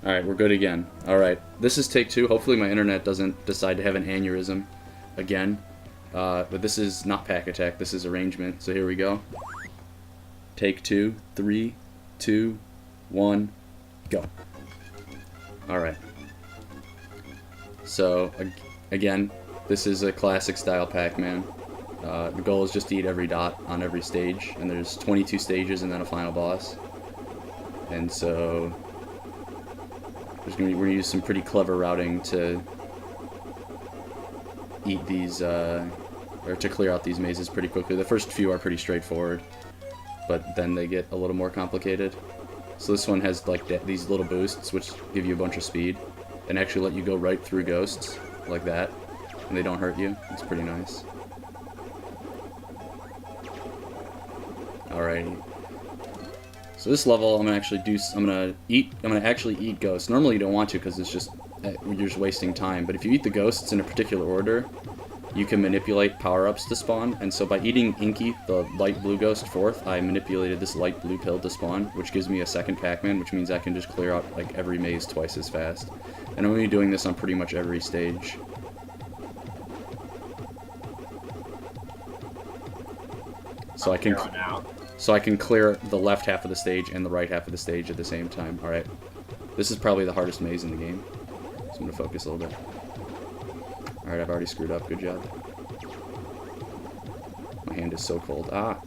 Alright, we're good again. Alright, this is take 2. Hopefully my internet doesn't decide to have an aneurysm again. But this is not pack attack, this is arrangement. So here we go. Take 2, 3, 2, 1, go. Alright. So, again, this is a classic style Pac-Man. The goal is just to eat every dot on every stage, and there's 22 stages and then a final boss. And so we're going to use some pretty clever routing to eat these, or to clear out these mazes pretty quickly. The first few are pretty straightforward, but then they get a little more complicated. So this one has like these little boosts, which give you a bunch of speed, and actually let you go right through ghosts, like that, and they don't hurt you. It's pretty nice. Alrighty. So this level, I'm gonna actually eat ghosts. Normally you don't want to because it's just you're just wasting time. But if you eat the ghosts in a particular order, you can manipulate power-ups to spawn. And so by eating Inky, the light blue ghost fourth, I manipulated this light blue pill to spawn, which gives me a second Pac-Man, which means I can just clear out like every maze twice as fast. And I'm gonna be doing this on pretty much every stage. So I can clear the left half of the stage and the right half of the stage at the same time. Alright. This is probably the hardest maze in the game. So I'm going to focus a little bit. Alright, I've already screwed up. Good job. My hand is so cold. Ah!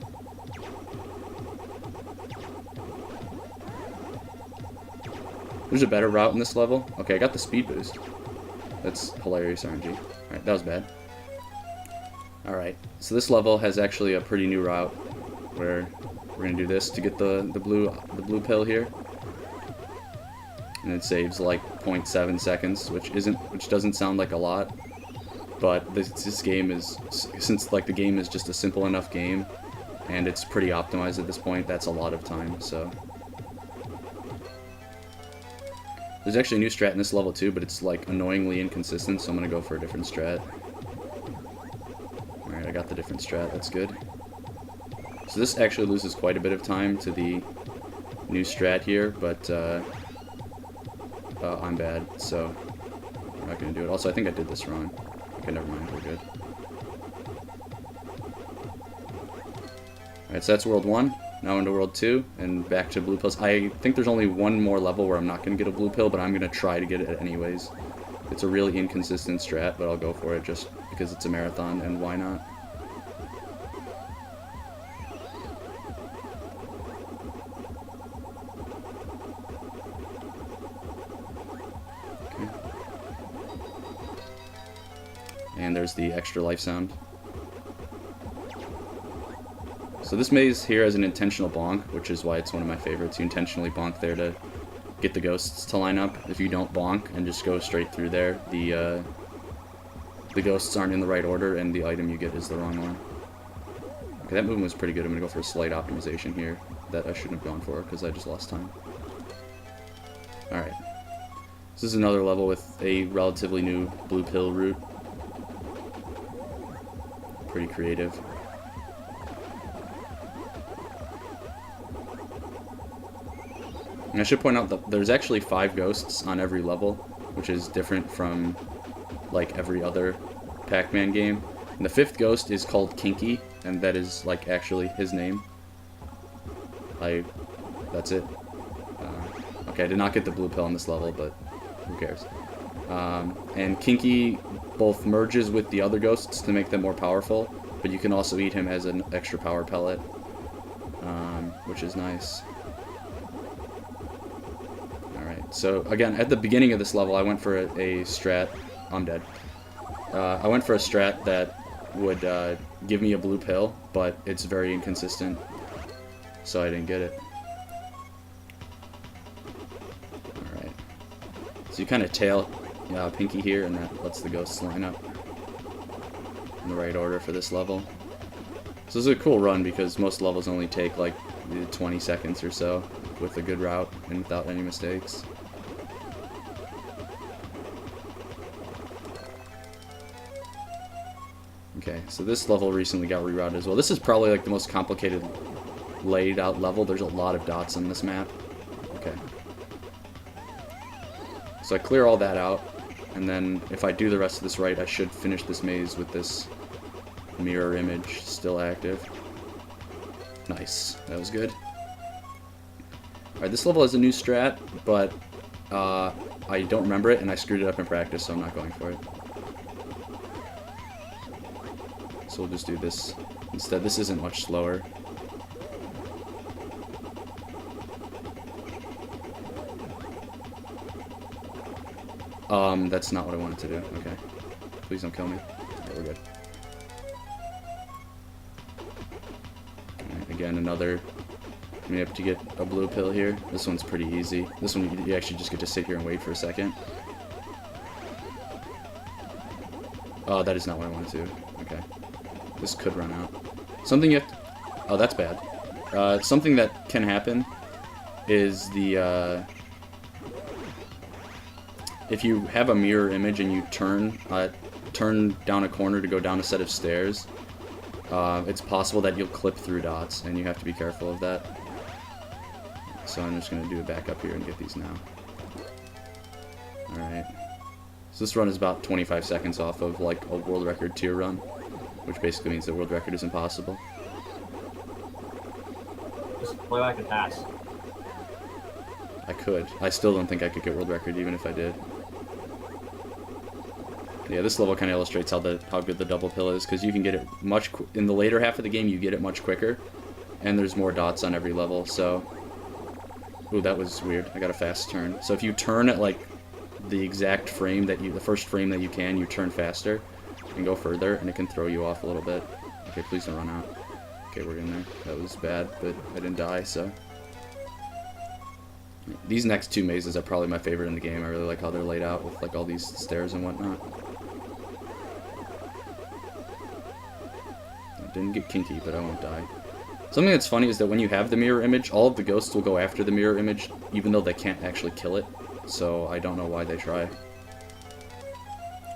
There's a better route in this level. Okay, I got the speed boost. That's hilarious RNG. Alright, that was bad. Alright, so this level has actually a pretty new route where we're gonna do this to get the blue pill here, and it saves like 0.7 seconds, which doesn't sound like a lot, but this game is, since like the game is just a simple enough game and it's pretty optimized at this point, that's a lot of time. So there's actually a new strat in this level too, but it's like annoyingly inconsistent, so I'm gonna go for a different strat. Alright, I got the different strat, that's good. So this actually loses quite a bit of time to the new strat here, but I'm bad, so I'm not going to do it. Also, I think I did this wrong. Okay, never mind, we're good. Alright, so that's World 1. Now into World 2, and back to blue pills. I think there's only one more level where I'm not going to get a blue pill, but I'm going to try to get it anyways. It's a really inconsistent strat, but I'll go for it just because it's a marathon, and why not? And there's the extra life sound. So this maze here has an intentional bonk, which is why it's one of my favorites. You intentionally bonk there to get the ghosts to line up. If you don't bonk and just go straight through there, the ghosts aren't in the right order, and the item you get is the wrong one. Okay, that movement was pretty good. I'm going to go for a slight optimization here that I shouldn't have gone for because I just lost time. Alright. This is another level with a relatively new blue pill route. Pretty creative. And I should point out that there's actually 5 ghosts on every level, which is different from like every other Pac-Man game. And the 5th ghost is called Kinky, and that is like actually his name. That's it. Okay, I did not get the blue pill on this level, but who cares? And Kinky both merges with the other ghosts to make them more powerful, but you can also eat him as an extra power pellet, which is nice. Alright, so again, at the beginning of this level, I went for a strat. I'm dead. I went for a strat that would give me a blue pill, but it's very inconsistent, so I didn't get it. Alright. So you kind of tail Pinky here, and that lets the ghosts line up in the right order for this level. So this is a cool run because most levels only take like 20 seconds or so with a good route and without any mistakes. Okay, so this level recently got rerouted as well. This is probably like the most complicated laid out level. There's a lot of dots on this map. Okay. So I clear all that out, and then if I do the rest of this right, I should finish this maze with this mirror image still active. Nice. That was good. Alright, this level has a new strat, but I don't remember it, and I screwed it up in practice, so I'm not going for it. So we'll just do this instead. This isn't much slower. That's not what I wanted to do. Okay. Please don't kill me. Alright, we're good. Alright, again, another... We have to get a blue pill here. This one's pretty easy. This one, you actually just get to sit here and wait for a second. Oh, that is not what I wanted to do. Okay. This could run out. Something you have to... Oh, that's bad. Something that can happen is the, if you have a mirror image and you turn down a corner to go down a set of stairs, it's possible that you'll clip through dots, and you have to be careful of that. So I'm just going to do a back up here and get these now. Alright. So this run is about 25 seconds off of, like, a world record tier run, which basically means the world record is impossible. Just play like a pass. I could. I still don't think I could get world record even if I did. Yeah, this level kind of illustrates how good the double pill is, because you can get it in the later half of the game. You get it much quicker, and there's more dots on every level. So, ooh, that was weird. I got a fast turn. So if you turn at like the exact frame that the first frame that you turn faster and go further, and it can throw you off a little bit. Okay, please don't run out. Okay, we're in there. That was bad, but I didn't die, so. These next two mazes are probably my favorite in the game. I really like how they're laid out with like all these stairs and whatnot. I didn't get kinky, but I won't die. Something that's funny is that when you have the mirror image, all of the ghosts will go after the mirror image, even though they can't actually kill it. So I don't know why they try.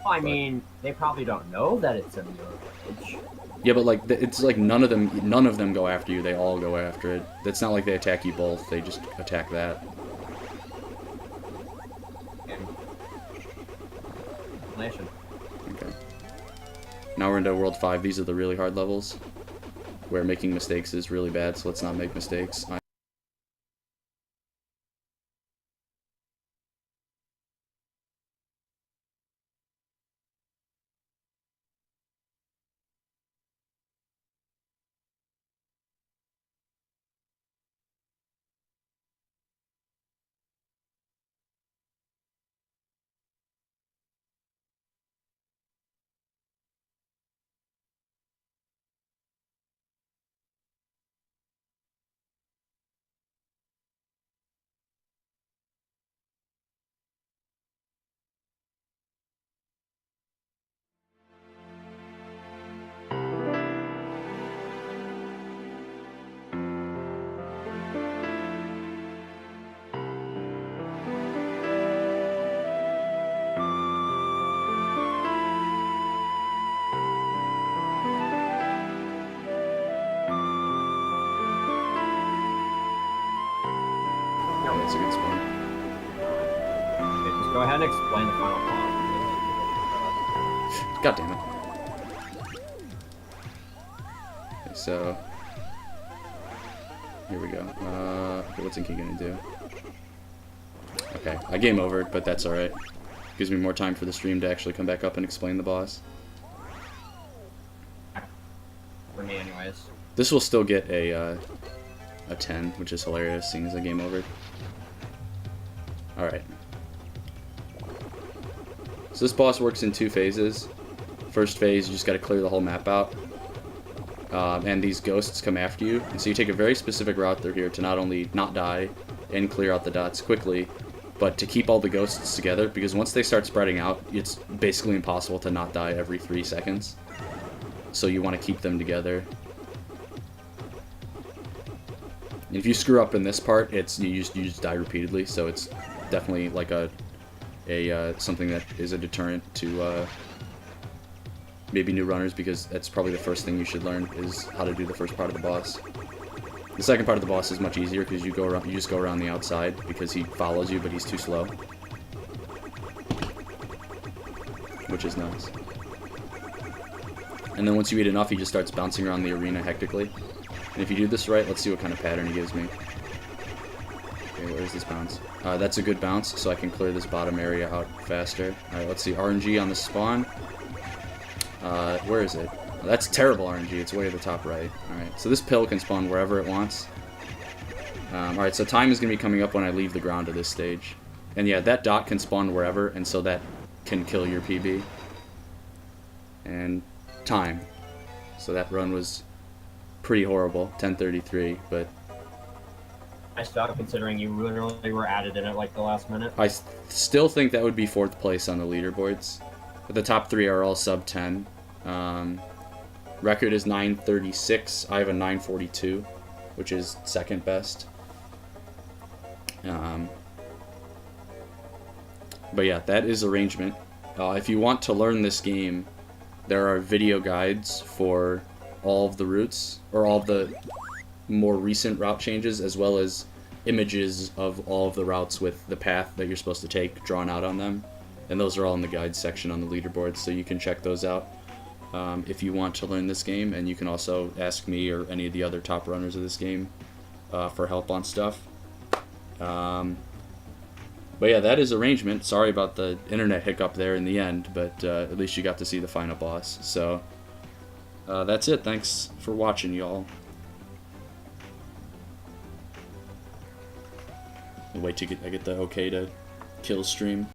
Well, I mean, they probably don't know that it's a mirror image. Yeah, but like it's like none of them go after you. They all go after it. It's not like they attack you both. They just attack that. Okay. Now we're into World 5. These are the really hard levels, where making mistakes is really bad, so let's not make mistakes. That's a good spawn. Okay, just go ahead and explain the final boss. God damn it. Okay, so here we go. Okay, what's Inky gonna do? Okay, I game over, but that's alright. Gives me more time for the stream to actually come back up and explain the boss. For me, anyways. This will still get a 10, which is hilarious, seeing as I game over. Alright. So this boss works in two phases. First phase, you just gotta clear the whole map out. And these ghosts come after you. And so you take a very specific route through here to not only not die and clear out the dots quickly, but to keep all the ghosts together, because once they start spreading out, it's basically impossible to not die every 3 seconds. So you want to keep them together. If you screw up in this part, you just die repeatedly. So it's definitely like something that is a deterrent to maybe new runners, because that's probably the first thing you should learn is how to do the first part of the boss. The second part of the boss is much easier because you just go around the outside because he follows you, but he's too slow. which is nice. And then once you eat enough, he just starts bouncing around the arena hectically. And if you do this right, let's see what kind of pattern he gives me. Okay, where's this bounce? That's a good bounce, so I can clear this bottom area out faster. Alright, let's see. RNG on the spawn. Where is it? Oh, that's terrible RNG. It's way at the top right. Alright, so this pill can spawn wherever it wants. Alright, so time is going to be coming up when I leave the ground of this stage. And yeah, that dot can spawn wherever, and so that can kill your PB. And time. So that run was pretty horrible, 10:33, but I stopped considering you literally were added in at like the last minute. I still think that would be 4th place on the leaderboards. But the top 3 are all sub 10. Record is 9:36. I have a 9:42, which is 2nd best. But yeah, that is arrangement. If you want to learn this game, there are video guides for all of the routes, or all of the more recent route changes, as well as images of all of the routes with the path that you're supposed to take drawn out on them. And those are all in the guides section on the leaderboard, so you can check those out if you want to learn this game. And you can also ask me or any of the other top runners of this game for help on stuff. But yeah, that is arrangement. Sorry about the internet hiccup there in the end, but at least you got to see the final boss. So that's it. Thanks for watching, y'all. Wait till I get the okay to kill stream.